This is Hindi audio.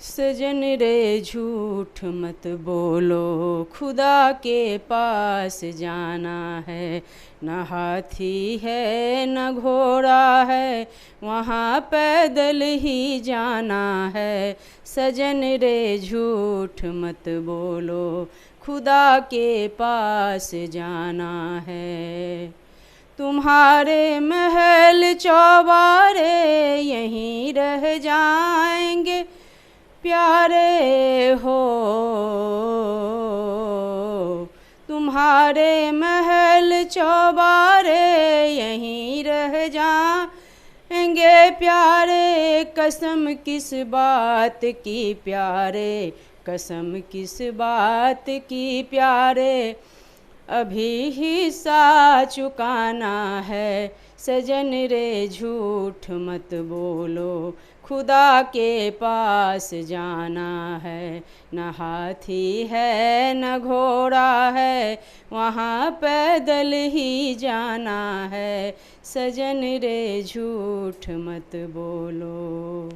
सजन रे झूठ मत बोलो, खुदा के पास जाना है। न हाथी है न घोड़ा है, वहाँ पैदल ही जाना है। सजन रे झूठ मत बोलो, खुदा के पास जाना है। तुम्हारे महल चौबारे यहीं रह जाएंगे प्यारे हो। तुम्हारे महल चौबारे यहीं रह जाएंगे प्यारे। कसम किस बात की प्यारे, कसम किस बात की प्यारे, अभी हिस्सा चुकाना है। सजन रे झूठ मत बोलो, खुदा के पास जाना है। न हाथी है न घोड़ा है, वहाँ पैदल ही जाना है। सजन रे झूठ मत बोलो।